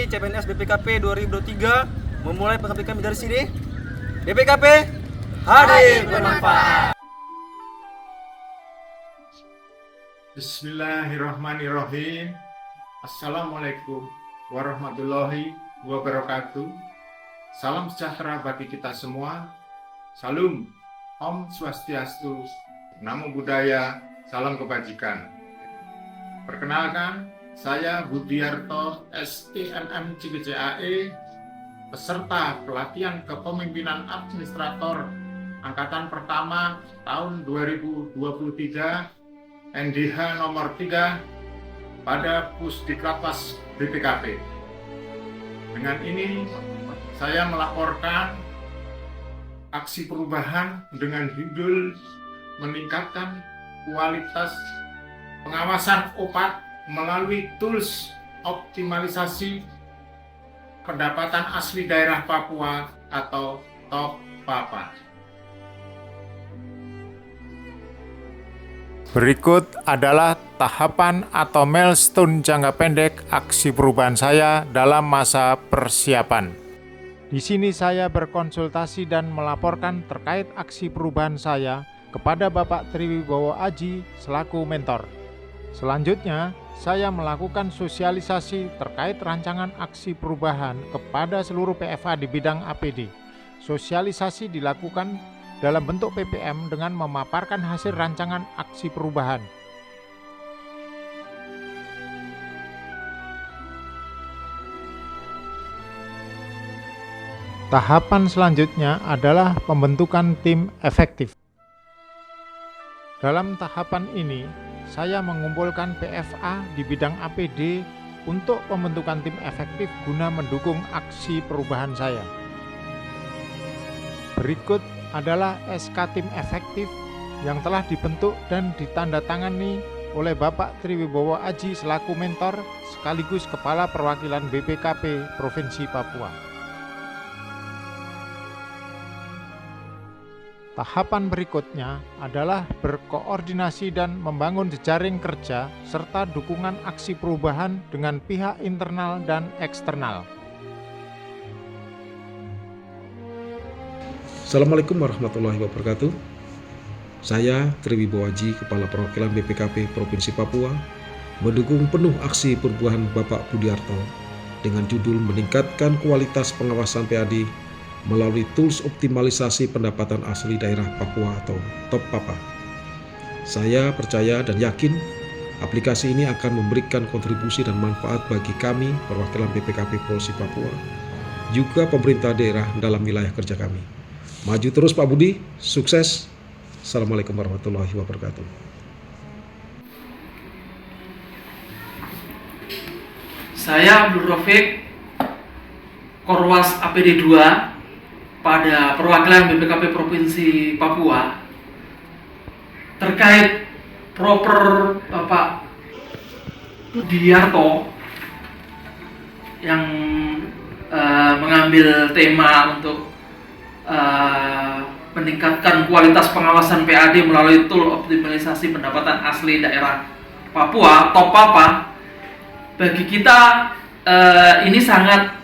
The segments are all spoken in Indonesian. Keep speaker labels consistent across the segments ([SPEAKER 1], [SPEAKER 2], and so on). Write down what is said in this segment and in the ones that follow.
[SPEAKER 1] CPNS BPKP 2023 memulai pengabdi kami dari sini. BPKP hadir bermanfaat.
[SPEAKER 2] Bismillahirrahmanirrahim. Assalamualaikum warahmatullahi wabarakatuh. Salam sejahtera bagi kita semua. Salam, Om Swastiastu, Namo Buddhaya, salam kebajikan. Perkenalkan, saya Budiarto STMM CGCAE, peserta pelatihan kepemimpinan administrator angkatan pertama tahun 2023 NDH nomor 3 pada Pusdiklatwas BPKP. Dengan ini saya melaporkan aksi perubahan dengan judul meningkatkan kualitas pengawasan OPAT melalui tools optimalisasi pendapatan asli daerah Papua atau TOP-PAPA.
[SPEAKER 3] Berikut adalah tahapan atau milestone jangka pendek aksi perubahan saya dalam masa persiapan. Di sini saya berkonsultasi dan melaporkan terkait aksi perubahan saya kepada Bapak Triwibowo Aji selaku mentor. Selanjutnya, saya melakukan sosialisasi terkait rancangan aksi perubahan kepada seluruh PFA di bidang APD. Sosialisasi dilakukan dalam bentuk PPM dengan memaparkan hasil rancangan aksi perubahan. Tahapan selanjutnya adalah pembentukan tim efektif. Dalam tahapan ini, saya mengumpulkan PFA di bidang APD untuk pembentukan tim efektif guna mendukung aksi perubahan saya. Berikut adalah SK tim efektif yang telah dibentuk dan ditandatangani oleh Bapak Triwibowo Aji selaku mentor sekaligus Kepala Perwakilan BPKP Provinsi Papua. Tahapan berikutnya adalah berkoordinasi dan membangun jejaring kerja serta dukungan aksi perubahan dengan pihak internal dan eksternal.
[SPEAKER 4] Assalamualaikum warahmatullahi wabarakatuh. Saya Triwibowo Aji, Kepala Perwakilan BPKP Provinsi Papua, mendukung penuh aksi perubahan Bapak Budiarto dengan judul meningkatkan kualitas pengawasan PAD melalui tools optimalisasi pendapatan asli daerah Papua atau TOP-PAPA. Saya percaya dan yakin aplikasi ini akan memberikan kontribusi dan manfaat bagi kami perwakilan BPKP Provinsi Papua, juga pemerintah daerah dalam wilayah kerja kami. Maju terus Pak Budi, sukses. Assalamualaikum warahmatullahi wabarakatuh.
[SPEAKER 5] Saya Abdul Rafiq, Korwas APD 2 pada perwakilan BPKP Provinsi Papua terkait proper Bapak Budiarto yang mengambil tema untuk meningkatkan kualitas pengawasan PAD melalui tool optimalisasi pendapatan asli daerah Papua, TOP-PAPA. Bagi kita ini sangat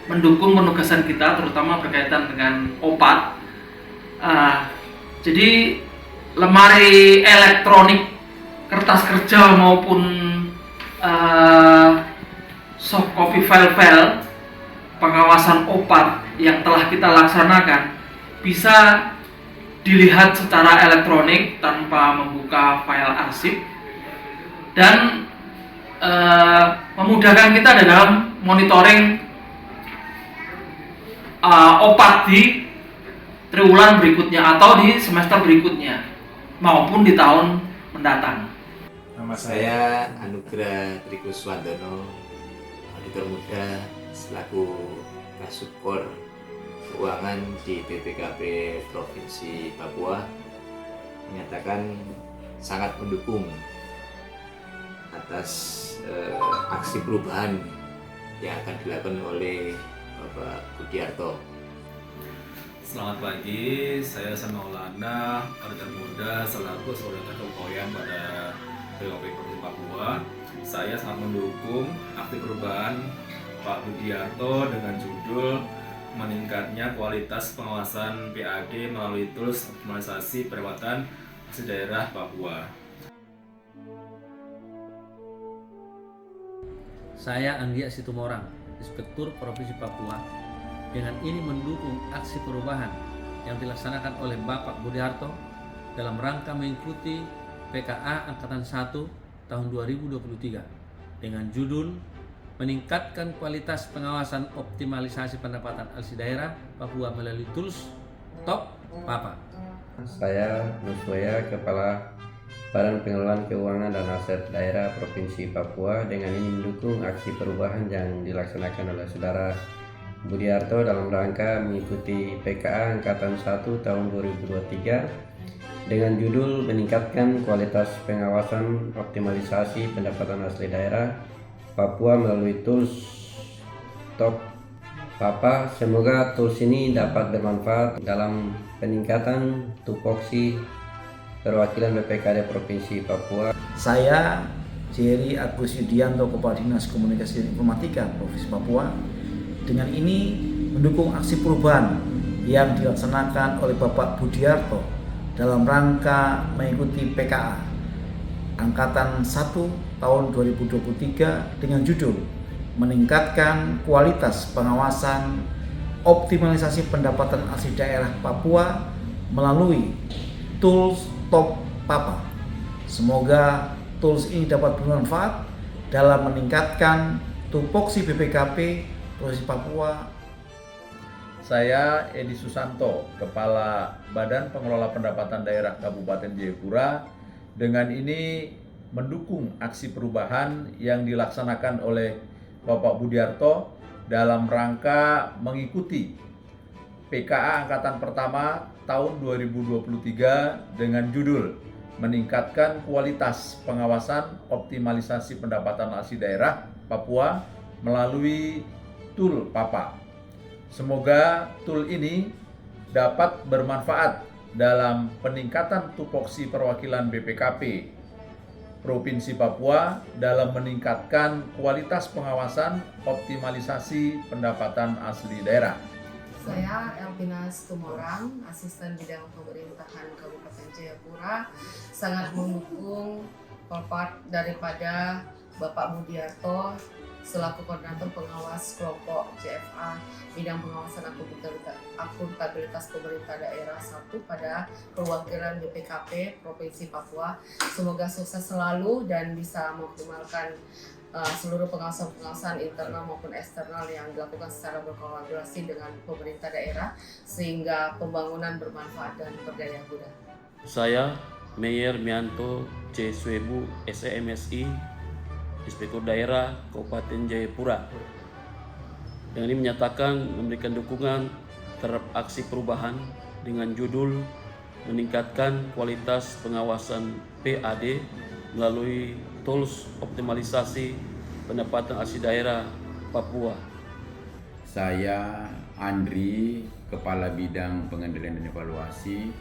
[SPEAKER 5] mendukung penugasan kita, terutama berkaitan dengan OPAT. Jadi lemari elektronik, kertas kerja maupun soft copy file-file pengawasan OPAT yang telah kita laksanakan bisa dilihat secara elektronik tanpa membuka file arsip dan memudahkan kita dalam monitoring OPAT di triwulan berikutnya atau di semester berikutnya maupun di tahun mendatang.
[SPEAKER 6] Nama saya Anugrah Trikuswandono, auditor muda selaku Kasubkor Keuangan di BPKP Provinsi Papua, menyatakan sangat mendukung atas aksi perubahan yang akan dilakukan oleh Bapak Budiarto.
[SPEAKER 7] Selamat pagi, saya San Maulana, auditor muda selaku auditor keuangan pada BPKP Provinsi Papua. Saya sangat mendukung aksi perubahan Bapak Budiarto dengan judul meningkatnya kualitas pengawasan PAD melalui tools optimalisasi pendapatan asli daerah Papua.
[SPEAKER 8] Saya Anggia Situmorang, Inspektur Provinsi Papua. Dengan ini mendukung aksi perubahan yang dilaksanakan oleh Bapak Budiarto dalam rangka mengikuti PKA Angkatan 1 tahun 2023 dengan judul meningkatkan kualitas pengawasan optimalisasi pendapatan asli daerah Papua melalui tools Top Papa.
[SPEAKER 9] Saya Nuswaya, Kepala Badan Pengelolaan Keuangan dan Aset Daerah Provinsi Papua. Dengan ini mendukung aksi perubahan yang dilaksanakan oleh Saudara Budiarto dalam rangka mengikuti PKA Angkatan 1 tahun 2023 dengan judul meningkatkan kualitas pengawasan optimalisasi pendapatan asli daerah Papua melalui tools Top Papa. Semoga tools ini dapat bermanfaat dalam peningkatan tupoksi perwakilan BPKD Provinsi Papua.
[SPEAKER 10] Saya Jerry Agus Yudianto, Kepala Dinas Komunikasi dan Informatika Provinsi Papua. Dengan ini mendukung aksi perubahan yang dilaksanakan oleh Bapak Budiarto dalam rangka mengikuti PKA Angkatan 1 tahun 2023 dengan judul meningkatkan kualitas pengawasan optimalisasi pendapatan asli daerah Papua melalui tools Top Papa. Semoga tools ini dapat bermanfaat dalam meningkatkan tupoksi BPKP Provinsi Papua.
[SPEAKER 11] Saya Edi Susanto, Kepala Badan Pengelola Pendapatan Daerah Kabupaten Jayapura. Dengan ini mendukung aksi perubahan yang dilaksanakan oleh Bapak Budiarto dalam rangka mengikuti PKA Angkatan Pertama tahun 2023 dengan judul meningkatkan kualitas pengawasan optimalisasi pendapatan asli daerah Papua melalui tool Papa. Semoga tool ini dapat bermanfaat dalam peningkatan tupoksi perwakilan BPKP Provinsi Papua dalam meningkatkan kualitas pengawasan optimalisasi pendapatan asli daerah.
[SPEAKER 12] Saya Elvina Situmorang, Asisten Bidang Pemerintahan Kabupaten Jayapura, sangat mendukung kolpart daripada Bapak Budiarto selaku Koordinator Pengawas Kelompok JFA Bidang Pengawasan Akuntabilitas Pemerintah Daerah 1 pada perwakilan BPKP Provinsi Papua. Semoga sukses selalu dan bisa mengoptimalkan seluruh pengawasan internal maupun eksternal yang dilakukan secara berkolaborasi dengan pemerintah daerah sehingga pembangunan bermanfaat dan berdaya guna.
[SPEAKER 13] Saya Meyer Mianto C. Swebu SEMSI, Inspektur Daerah Kabupaten Jayapura. Yang ini menyatakan memberikan dukungan terhadap aksi perubahan dengan judul meningkatkan kualitas pengawasan PAD melalui tools optimalisasi pendapatan asli daerah Papua.
[SPEAKER 14] Saya Andri, Kepala Bidang Pengendalian dan Evaluasi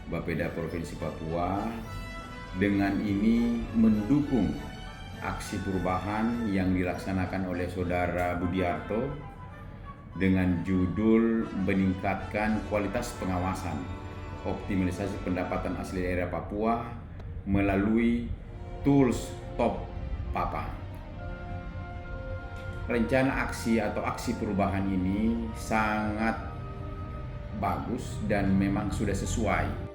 [SPEAKER 14] Bapeda Provinsi Papua. Dengan ini mendukung aksi perubahan yang dilaksanakan oleh Saudara Budiarto dengan judul meningkatkan kualitas pengawasan optimalisasi pendapatan asli daerah Papua melalui tools Top Papa. Rencana aksi atau aksi perubahan ini sangat bagus dan memang sudah sesuai.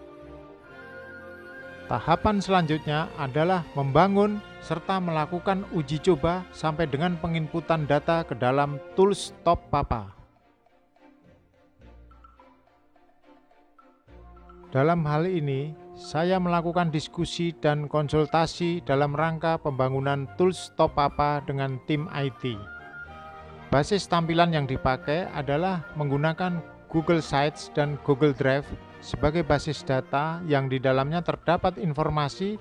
[SPEAKER 3] Tahapan selanjutnya adalah membangun serta melakukan uji coba sampai dengan penginputan data ke dalam tools Top Papa. Dalam hal ini, saya melakukan diskusi dan konsultasi dalam rangka pembangunan tools Top Papa dengan tim IT. Basis tampilan yang dipakai adalah menggunakan Google Sites dan Google Drive sebagai basis data yang di dalamnya terdapat informasi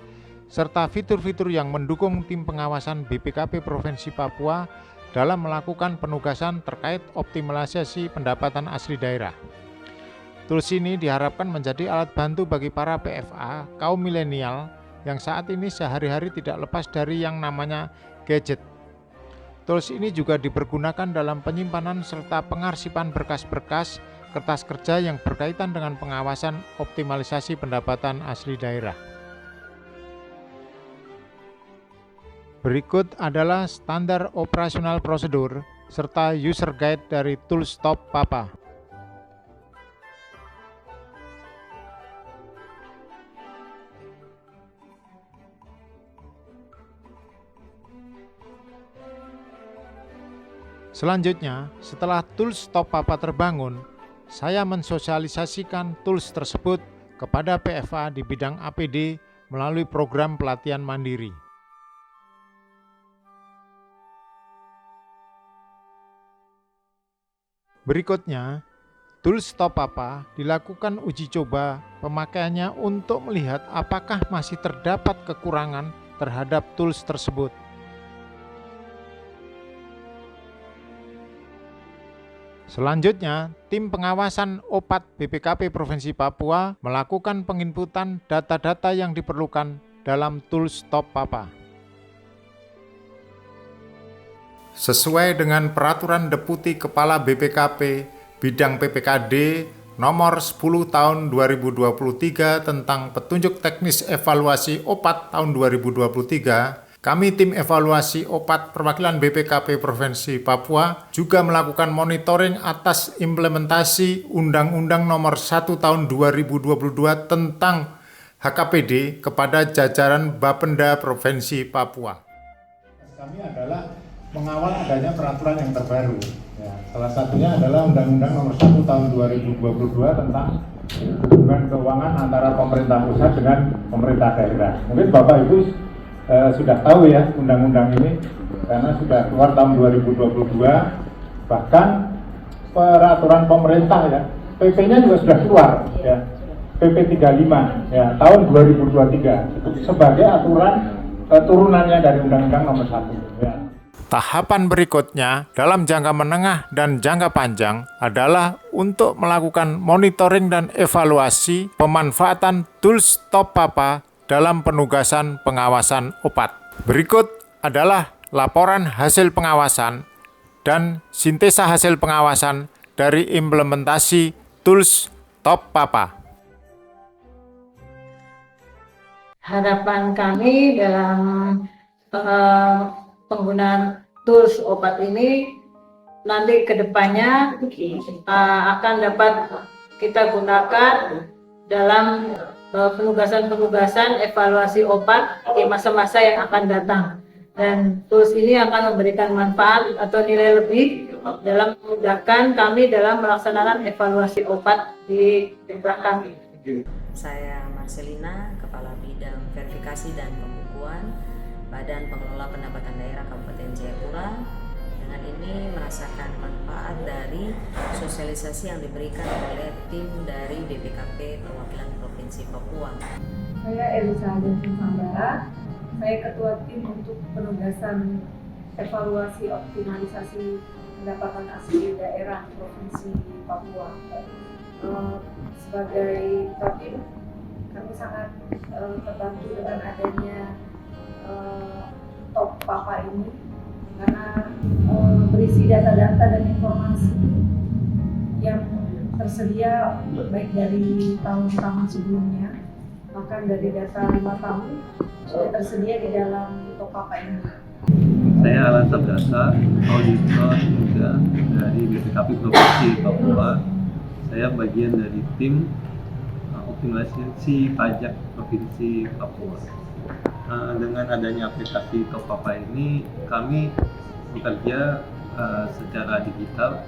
[SPEAKER 3] serta fitur-fitur yang mendukung tim pengawasan BPKP Provinsi Papua dalam melakukan penugasan terkait optimalisasi pendapatan asli daerah. Tools ini diharapkan menjadi alat bantu bagi para PFA kaum milenial yang saat ini sehari-hari tidak lepas dari yang namanya gadget. Tools ini juga dipergunakan dalam penyimpanan serta pengarsipan berkas-berkas kertas kerja yang berkaitan dengan pengawasan optimalisasi pendapatan asli daerah. Berikut adalah standar operasional prosedur serta user guide dari Tools Top Papa. Selanjutnya, setelah Tools Top Papa terbangun, saya mensosialisasikan tools tersebut kepada PFA di bidang APD melalui program pelatihan mandiri. Berikutnya, Tools Top Papa dilakukan uji coba pemakaiannya untuk melihat apakah masih terdapat kekurangan terhadap tools tersebut. Selanjutnya, tim pengawasan OPAT BPKP Provinsi Papua melakukan penginputan data-data yang diperlukan dalam Tools Top Papa. Sesuai dengan Peraturan Deputi Kepala BPKP Bidang PPKD Nomor 10 Tahun 2023 tentang Petunjuk Teknis Evaluasi OPAT tahun 2023, kami tim evaluasi OPAT perwakilan BPKP Provinsi Papua juga melakukan monitoring atas implementasi Undang-Undang Nomor 1 Tahun 2022 tentang HKPD kepada jajaran Bapenda Provinsi Papua.
[SPEAKER 15] Kami adalah mengawal adanya peraturan yang terbaru. Ya, salah satunya adalah Undang-Undang Nomor 1 Tahun 2022 tentang hubungan keuangan antara pemerintah pusat dengan pemerintah daerah. Mungkin Bapak Ibu sudah tahu ya undang-undang ini karena sudah keluar tahun 2022, bahkan peraturan pemerintah ya, PP-nya juga sudah keluar ya, PP 35 ya tahun 2023 sebagai aturan turunannya dari Undang-Undang Nomor 1 ya.
[SPEAKER 3] Tahapan berikutnya dalam jangka menengah dan jangka panjang adalah untuk melakukan monitoring dan evaluasi pemanfaatan Tools Top Papa dalam penugasan pengawasan OPAT. Berikut adalah laporan hasil pengawasan dan sintesa hasil pengawasan dari implementasi Tools Top Papa.
[SPEAKER 16] Harapan kami dalam penggunaan tools OPAT ini nanti ke depannya akan dapat kita gunakan dalam penugasan-penugasan evaluasi OPAT di masa-masa yang akan datang, dan tools ini akan memberikan manfaat atau nilai lebih dalam memudahkan kami dalam melaksanakan evaluasi OPAT di daerah kami.
[SPEAKER 17] Saya Marcelina, Kepala Bidang Verifikasi dan Pembukuan Badan Pengelola Pendapatan Daerah Kabupaten Jayapura. Dengan ini merasakan manfaat dari sosialisasi yang diberikan oleh tim dari BPKP Perwakilan Provinsi Papua.
[SPEAKER 18] Saya Elisa Jansen Sambara, saya Ketua Tim untuk Penugasan Evaluasi Optimalisasi Pendapatan Asli Daerah Provinsi Papua. Sebagai Ketua Tim, kami sangat terbantu dengan adanya Top Papa ini, karena berisi data-data dan informasi yang tersedia baik dari tahun-tahun sebelumnya, bahkan dari data 5 tahun sudah tersedia di dalam Top Papa ini.
[SPEAKER 19] Saya Alan Sabdasa, auditor juga dari BPKP Provinsi Papua. Saya bagian dari tim optimalisasi pajak Provinsi Papua. Dengan adanya aplikasi Top Papa ini, kami bekerja secara digital.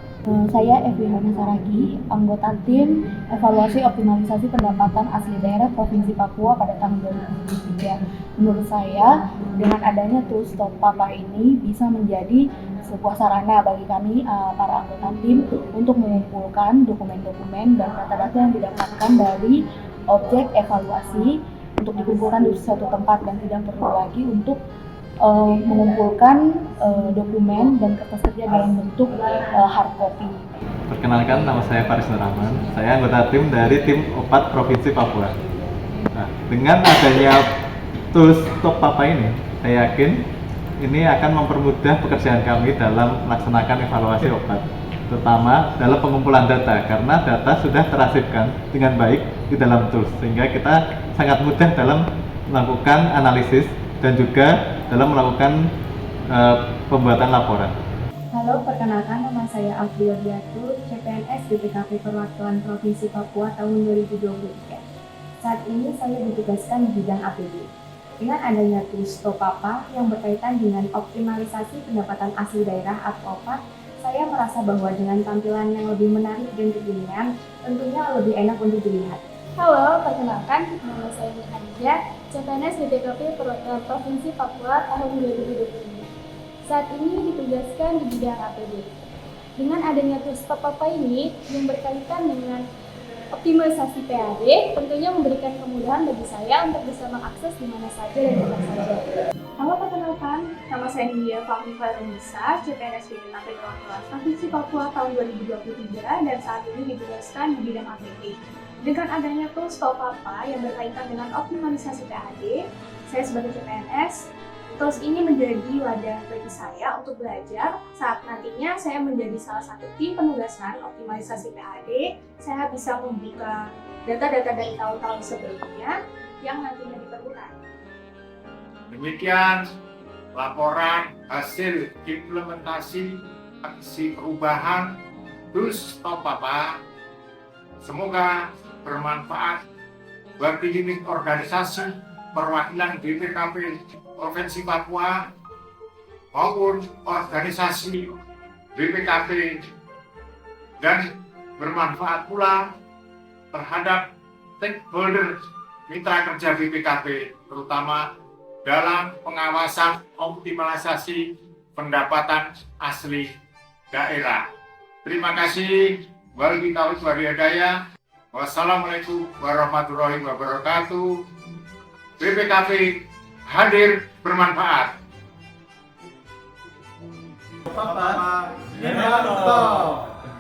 [SPEAKER 20] Saya Evi Hana Saragi, anggota tim evaluasi optimalisasi pendapatan asli daerah Provinsi Papua pada tahun 2023. Menurut saya, dengan adanya tools Top Papa ini bisa menjadi sebuah sarana bagi kami para anggota tim untuk mengumpulkan dokumen-dokumen dan data-data yang didapatkan dari objek evaluasi untuk dikumpulkan di suatu tempat dan tidak perlu lagi untuk mengumpulkan dokumen dan kertas kerja dalam bentuk hard copy.
[SPEAKER 19] Perkenalkan, nama saya Faris Nurrahman. Saya anggota tim dari tim OPAT Provinsi Papua. Nah, dengan adanya tools Top Papa ini, saya yakin ini akan mempermudah pekerjaan kami dalam melaksanakan evaluasi obat, terutama dalam pengumpulan data, karena data sudah terarsipkan dengan baik di dalam tools, sehingga kita sangat mudah dalam melakukan analisis dan juga dalam melakukan pembuatan laporan.
[SPEAKER 20] Halo, perkenalkan nama saya Alfrio Diatur, CPNS BPKP Perwakilan Provinsi Papua tahun 2023. Saat ini saya ditugaskan di bidang APD. Dengan adanya tools Topapa yang berkaitan dengan optimalisasi pendapatan asli daerah atau OPAD, saya merasa bahwa dengan tampilan yang lebih menarik dan kekinian, tentunya lebih enak untuk dilihat.
[SPEAKER 21] Halo, perkenalkan, nama saya Nihadja, CPNS BPKP Perwakilan Provinsi Papua tahun 2023. Saat ini ditugaskan di bidang APD. Dengan adanya tools Topapa ini yang berkaitan dengan optimalisasi PAD, tentunya memberikan kemudahan bagi saya untuk bisa mengakses di mana saja dan kapan saja.
[SPEAKER 20] Halo, perkenalkan, nama saya India Fahmi Fairunisa, CPNS BPKP Perwakilan Provinsi Papua tahun 2023 dan saat ini ditugaskan di bidang APD. Dengan adanya tools Topapa yang berkaitan dengan optimalisasi PAD, saya sebagai CPNS, tools ini menjadi wadah bagi saya untuk belajar saat nantinya saya menjadi salah satu tim penugasan optimalisasi PAD. Saya bisa membuka data-data dari tahun-tahun sebelumnya yang nantinya diperlukan.
[SPEAKER 2] Demikian laporan hasil implementasi aksi perubahan tools Topapa. Semoga bermanfaat bagi unit organisasi perwakilan BPKP Provinsi Papua maupun organisasi BPKP dan bermanfaat pula terhadap stakeholder mitra kerja BPKP, terutama dalam pengawasan optimalisasi pendapatan asli daerah. Terima kasih. Wabillahi taufiq wal hidayah. Wassalamualaikum warahmatullahi wabarakatuh. BPKP hadir bermanfaat.
[SPEAKER 22] Topapa Merantau.